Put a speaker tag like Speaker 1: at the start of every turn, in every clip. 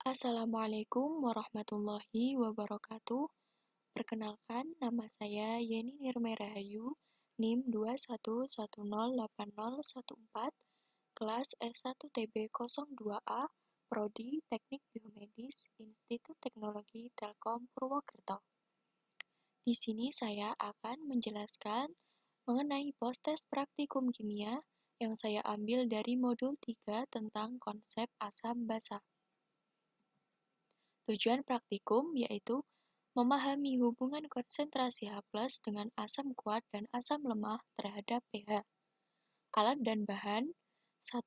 Speaker 1: Assalamualaikum warahmatullahi wabarakatuh. Perkenalkan, nama saya Yeni Nirme Rahayu, NIM 211080014, kelas S1TB02A, Prodi Teknik Biomedis, Institut Teknologi Telkom Purwokerto. Di sini saya akan menjelaskan mengenai post-test praktikum kimia yang saya ambil dari modul 3 tentang konsep asam basa. Tujuan praktikum yaitu memahami hubungan konsentrasi H+ dengan asam kuat dan asam lemah terhadap pH. Alat dan bahan: 1.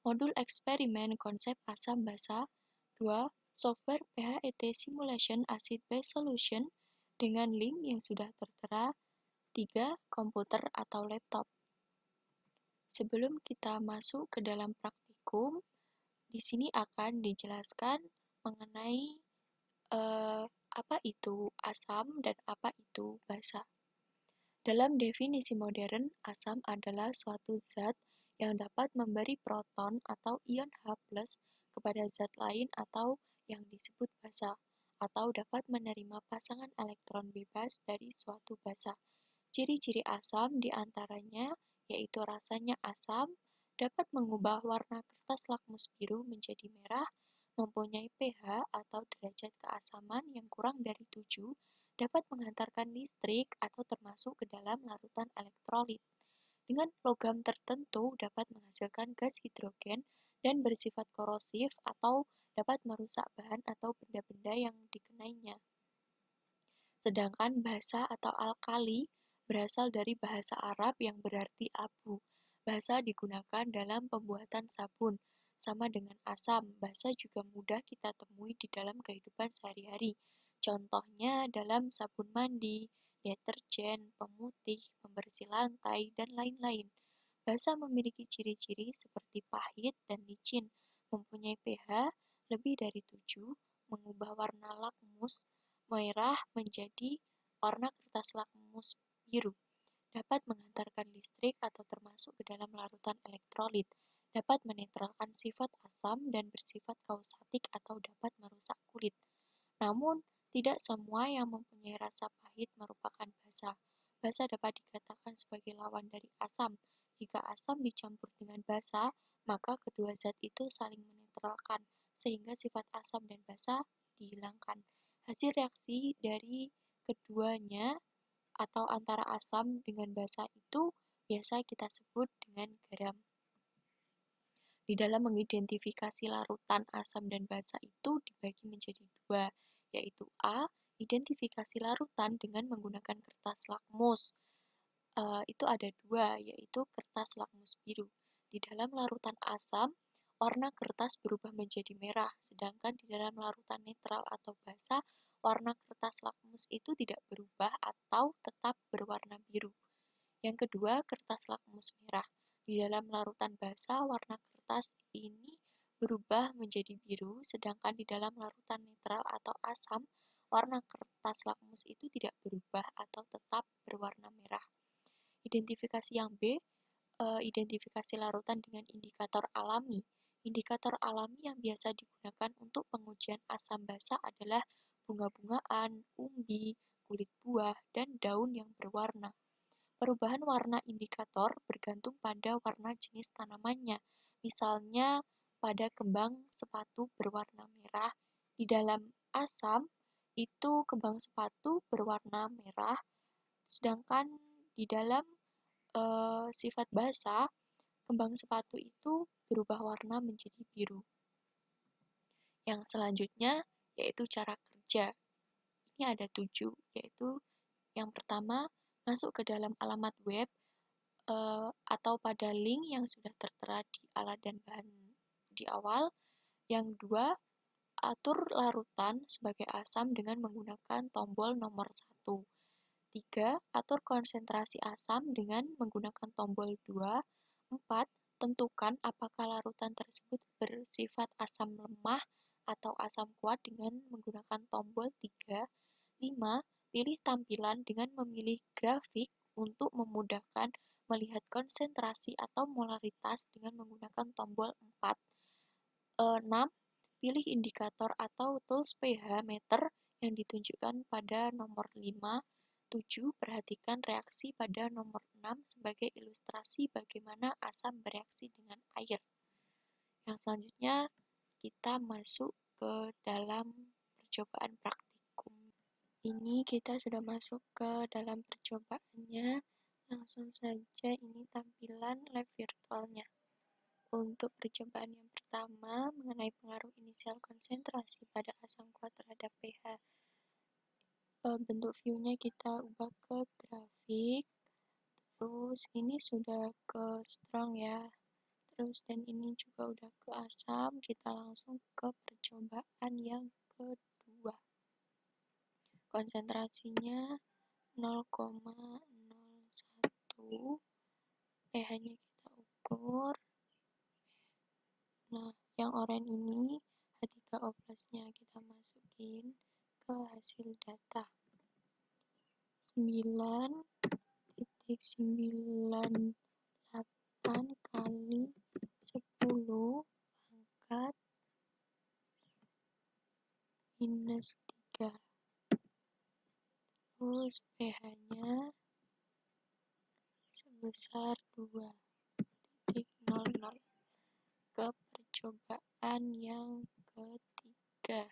Speaker 1: Modul eksperimen konsep asam basa. 2. Software pH/ET Simulation Acid Base Solution dengan link yang sudah tertera. 3. Komputer atau laptop. Sebelum kita masuk ke dalam praktikum, di sini akan dijelaskan mengenai apa itu asam dan apa itu basa. Dalam definisi modern, asam adalah suatu zat yang dapat memberi proton atau ion H+ kepada zat lain atau yang disebut basa, atau dapat menerima pasangan elektron bebas dari suatu basa. Ciri-ciri asam diantaranya yaitu rasanya asam, dapat mengubah warna kertas lakmus biru menjadi merah, mempunyai pH atau derajat keasaman yang kurang dari 7, dapat menghantarkan listrik atau termasuk ke dalam larutan elektrolit. Dengan logam tertentu dapat menghasilkan gas hidrogen dan bersifat korosif atau dapat merusak bahan atau benda-benda yang dikenainya. Sedangkan basa atau alkali berasal dari bahasa Arab yang berarti abu. Basa digunakan dalam pembuatan sabun. Sama dengan asam, basa juga mudah kita temui di dalam kehidupan sehari-hari. Contohnya dalam sabun mandi, deterjen, pemutih, pembersih lantai, dan lain-lain. Basa memiliki ciri-ciri seperti pahit dan licin, mempunyai pH lebih dari 7, mengubah warna lakmus merah menjadi warna kertas lakmus biru, dapat menghantarkan listrik atau termasuk ke dalam larutan elektrolit, dapat menetralkan sifat asam dan bersifat kausatik atau dapat merusak kulit. Namun, tidak semua yang mempunyai rasa pahit merupakan basa. Basa dapat dikatakan sebagai lawan dari asam. Jika asam dicampur dengan basa, maka kedua zat itu saling menetralkan, sehingga sifat asam dan basa dihilangkan. Hasil reaksi dari keduanya atau antara asam dengan basa itu biasa kita sebut dengan garam. Di dalam mengidentifikasi larutan asam dan basa itu dibagi menjadi dua, yaitu A. Identifikasi larutan dengan menggunakan kertas lakmus. Itu ada dua, yaitu kertas lakmus biru. Di dalam larutan asam, warna kertas berubah menjadi merah, sedangkan di dalam larutan netral atau basa, warna kertas lakmus itu tidak berubah atau tetap berwarna biru. Yang kedua, kertas lakmus merah. Di dalam larutan basa, warna kertas ini berubah menjadi biru, sedangkan di dalam larutan netral atau asam, warna kertas lakmus itu tidak berubah atau tetap berwarna merah. Identifikasi yang B, identifikasi larutan dengan indikator alami. Indikator alami yang biasa digunakan untuk pengujian asam basa adalah bunga-bungaan, umbi, kulit buah, dan daun yang berwarna. Perubahan warna indikator bergantung pada warna jenis tanamannya. Misalnya, pada kembang sepatu berwarna merah, di dalam asam itu kembang sepatu berwarna merah, sedangkan di dalam sifat basa, kembang sepatu itu berubah warna menjadi biru. Yang selanjutnya yaitu cara kerja. Ini ada 7, yaitu yang pertama, masuk ke dalam alamat web atau pada link yang sudah tertera di alat dan bahan di awal. Yang kedua, atur larutan sebagai asam dengan menggunakan tombol nomor 1. 3. Atur konsentrasi asam dengan menggunakan tombol 2. 4. Tentukan apakah larutan tersebut bersifat asam lemah atau asam kuat dengan menggunakan tombol 3. 5. Pilih tampilan dengan memilih grafik untuk memudahkan melihat konsentrasi atau molaritas dengan menggunakan tombol 4. 6. Pilih indikator atau tools pH meter yang ditunjukkan pada nomor 5. 7. Perhatikan reaksi pada nomor 6 sebagai ilustrasi bagaimana asam bereaksi dengan air. Yang selanjutnya, kita masuk ke dalam percobaan praktikum. Ini kita sudah masuk ke dalam percobaannya. Langsung saja ini tampilan lab virtualnya. Untuk percobaan yang pertama mengenai pengaruh inisial konsentrasi pada asam kuat terhadap pH. Bentuk view-nya kita ubah ke grafik. Terus ini sudah ke strong ya. Terus dan ini juga udah ke asam. Kita langsung ke percobaan yang kedua. Konsentrasinya 0,01. pH-nya kita ukur. Nah, yang oranye ini H3O +-nya kita masukin ke hasil data. 9,98 kali 10 pangkat -3. Terus pH-nya sebesar 2,00. Ke percobaan yang ketiga.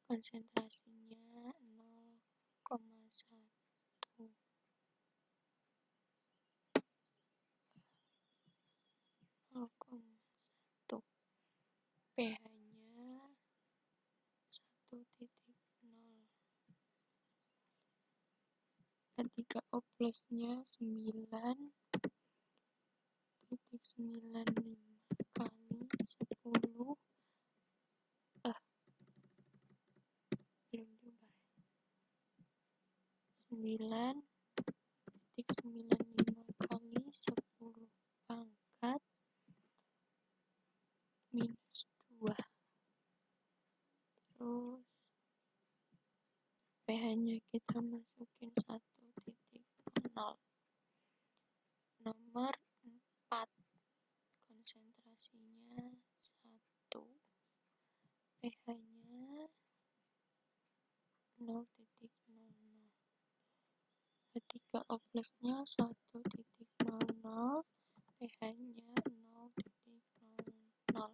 Speaker 1: Konsentrasinya 0,1. pH-nya 1,0. H3O +-nya 9,95 kali 10 belum diubah. 9,95 kali 10 pangkat -2. Terus pH-nya kita masukin 1,0. Nomor 4. Konsentrasinya 1. pH-nya 0,00. H3O +-nya 1,00. pH-nya 0,00. Nah,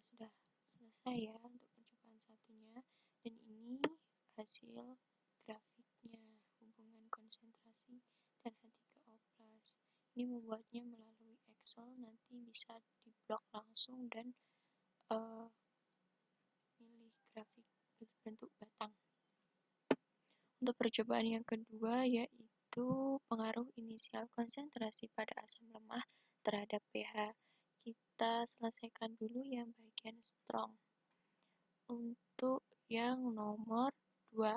Speaker 1: sudah selesai ya untuk percobaan satunya. Dan ini hasil grafiknya, hubungan konsentrasi dan H3O+. Ini membuatnya melalui Excel, nanti bisa diblok langsung dan pilih grafik berbentuk batang. Untuk percobaan yang kedua yaitu pengaruh inisial konsentrasi pada asam lemah terhadap pH. Kita selesaikan dulu yang bagian strong. Untuk yang nomor 2,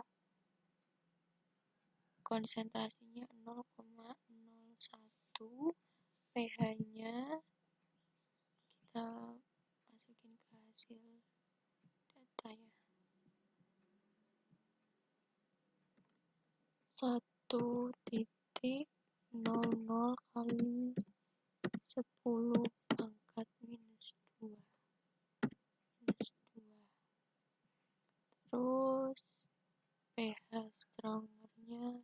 Speaker 1: konsentrasinya 0,01. pH-nya kita masukin ke hasil data ya. 1,00 kali 10 pangkat -2. Terus pH strongernya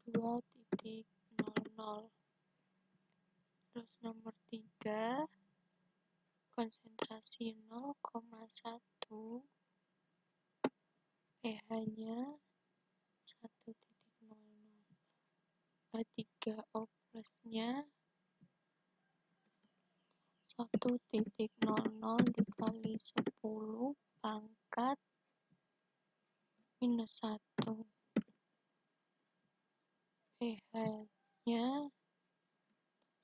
Speaker 1: 2,00. Terus nomor 3, konsentrasi 0,1. pH-nya 1,00. H3O +-nya 1,00 dikali 10 pangkat -1. pH-nya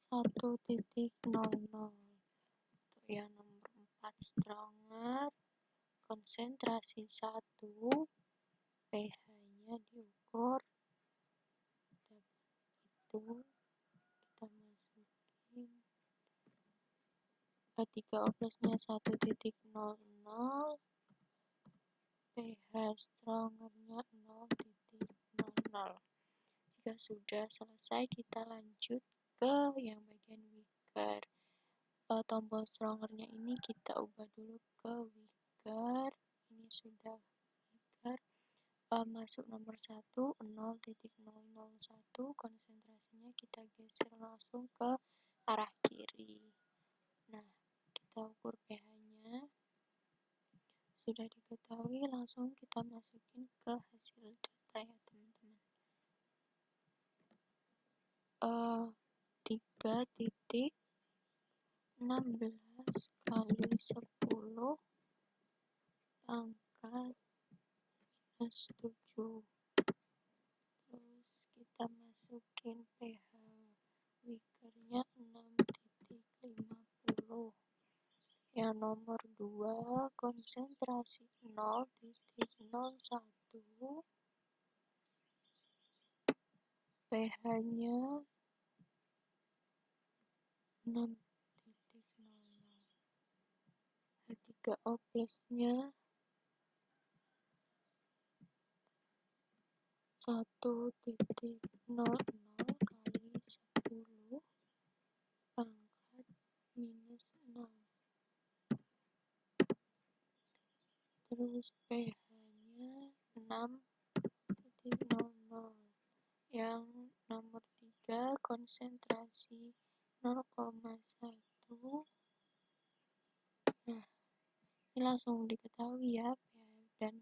Speaker 1: 1,00. Untuk yang nomor 4 stronger, konsentrasi 1, pH-nya diukur dapat itu, kita masukin H3O +-nya 1,00, pH strongernya 0,00. Jika sudah selesai, kita lanjut ke yang bagian weaker. tombol strongernya ini kita ubah dulu ke weaker. Ini sudah weaker. Masuk nomor 1, 0.001, konsentrasinya kita geser langsung ke arah kiri. Nah, kita ukur pH-nya. Sudah diketahui, langsung kita masukin ke hasil data ya teman-teman. 3.16 kali 10 pangkat minus 7. Terus kita masukin pH weakernya 6.50. Yang nomor 2 konsentrasi 0.01, pH-nya 6.00. H3O plusnya 1.00 kali 10 pangkat minus 6. Terus pH-nya 6.00. Yang nomor 3 konsentrasi 0,1. Nah, ini langsung diketahui ya pH dan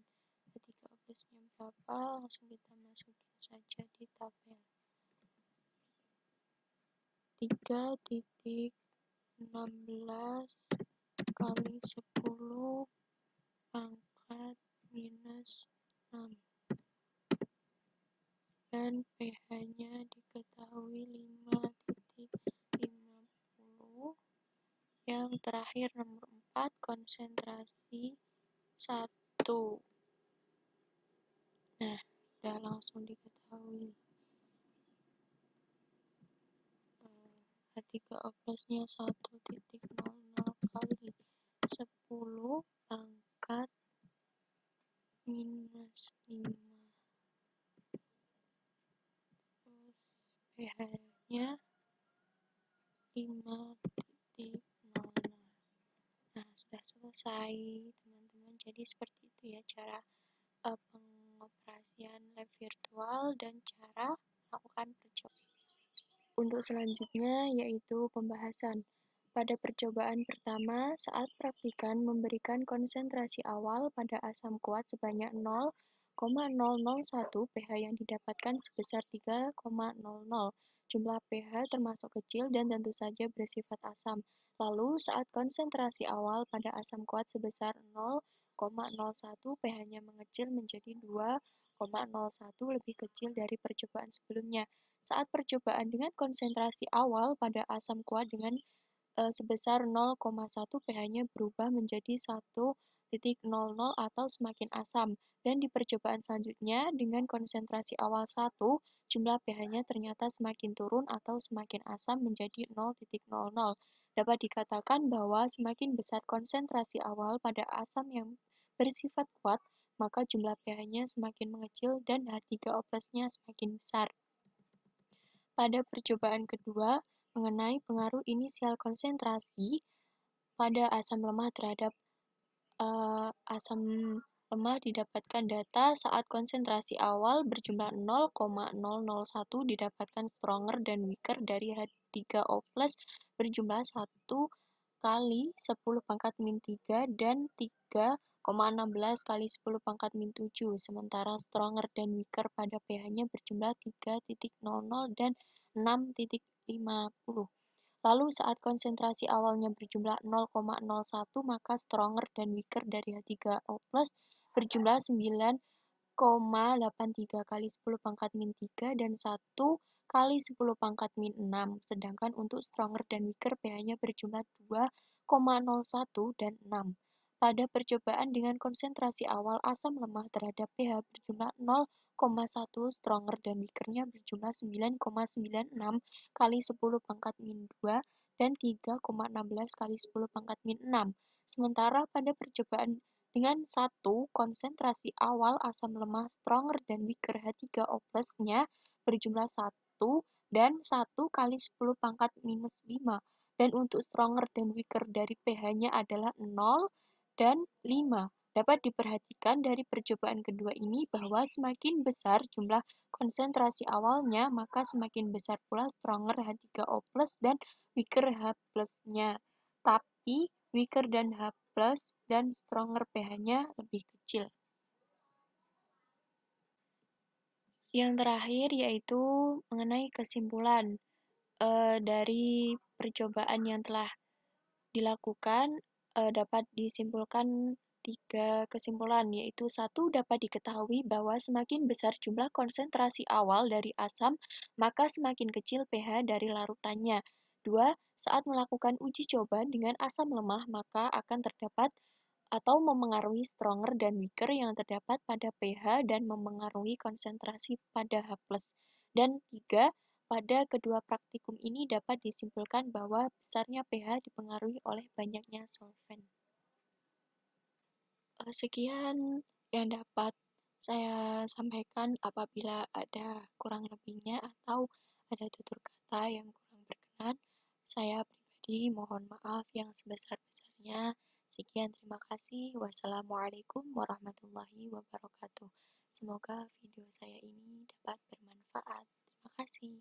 Speaker 1: H3O plusnya berapa, langsung kita masukin saja di tabel. 3.16 kali 10 pangkat minus 6. Dan pH-nya diketahui 5.50. Yang terakhir nomor 4 konsentrasi 1. Nah, udah langsung diketahui. H3O plusnya 1.00 kali 10 pangkat minus 5. Terus pH-nya 5.00. Nah, sudah selesai teman-teman. Jadi seperti itu ya cara pengoperasian lab virtual dan cara melakukan percobaan. Untuk selanjutnya yaitu pembahasan. Pada percobaan pertama, saat praktikan memberikan konsentrasi awal pada asam kuat sebanyak 0,001, pH yang didapatkan sebesar 3,00. Jumlah pH termasuk kecil dan tentu saja bersifat asam. Lalu, saat konsentrasi awal pada asam kuat sebesar 0,01, pH-nya mengecil menjadi 2,01, lebih kecil dari percobaan sebelumnya. Saat percobaan dengan konsentrasi awal pada asam kuat dengan sebesar 0,1, pH-nya berubah menjadi 1.00 atau semakin asam. Dan di percobaan selanjutnya dengan konsentrasi awal 1, jumlah pH-nya ternyata semakin turun atau semakin asam menjadi 0.00. Dapat dikatakan bahwa semakin besar konsentrasi awal pada asam yang bersifat kuat, maka jumlah pH-nya semakin mengecil dan H3O +-nya semakin besar. Pada percobaan kedua, mengenai pengaruh inisial konsentrasi pada asam lemah terhadap asam lemah, didapatkan data saat konsentrasi awal berjumlah 0,001 didapatkan stronger dan weaker dari H3O plus berjumlah 1 kali 10 pangkat min 3 dan 3,16 kali 10 pangkat min 7, sementara stronger dan weaker pada pH-nya berjumlah 3.00 dan 6.50. Lalu saat konsentrasi awalnya berjumlah 0,01, maka stronger dan weaker dari H3O plus berjumlah 9,83 kali 10 pangkat min 3 dan 1 kali 10 pangkat min 6. Sedangkan untuk stronger dan weaker pH-nya berjumlah 2,01 dan 6. Pada percobaan dengan konsentrasi awal asam lemah terhadap pH berjumlah 0,1, stronger dan weaker-nya berjumlah 9,96 kali 10 pangkat min 2 dan 3,16 kali 10 pangkat min 6. Sementara pada percobaan dengan 1, konsentrasi awal asam lemah stronger dan weaker H3O plus-nya berjumlah 1 dan 1 kali 10 pangkat minus 5. dan untuk stronger dan weaker dari pH-nya adalah 0 dan 5. Dapat diperhatikan dari percobaan kedua ini bahwa semakin besar jumlah konsentrasi awalnya, maka semakin besar pula stronger H3O+ dan weaker H plusnya. Tapi weaker dan H plus dan stronger pH-nya lebih kecil. Yang terakhir yaitu mengenai kesimpulan. Dari percobaan yang telah dilakukan, dapat disimpulkan tiga kesimpulan, yaitu satu, dapat diketahui bahwa semakin besar jumlah konsentrasi awal dari asam, maka semakin kecil pH dari larutannya. Dua, saat melakukan uji coba dengan asam lemah, maka akan terdapat atau memengaruhi stronger dan weaker yang terdapat pada pH dan memengaruhi konsentrasi pada H+. Dan tiga, pada kedua praktikum ini dapat disimpulkan bahwa besarnya pH dipengaruhi oleh banyaknya solvent. Sekian yang dapat saya sampaikan. Apabila ada kurang lebihnya atau ada tutur kata yang kurang berkenan, saya pribadi mohon maaf yang sebesar-besarnya. Sekian, terima kasih. Wassalamualaikum warahmatullahi wabarakatuh. Semoga video saya ini dapat bermanfaat. Terima kasih.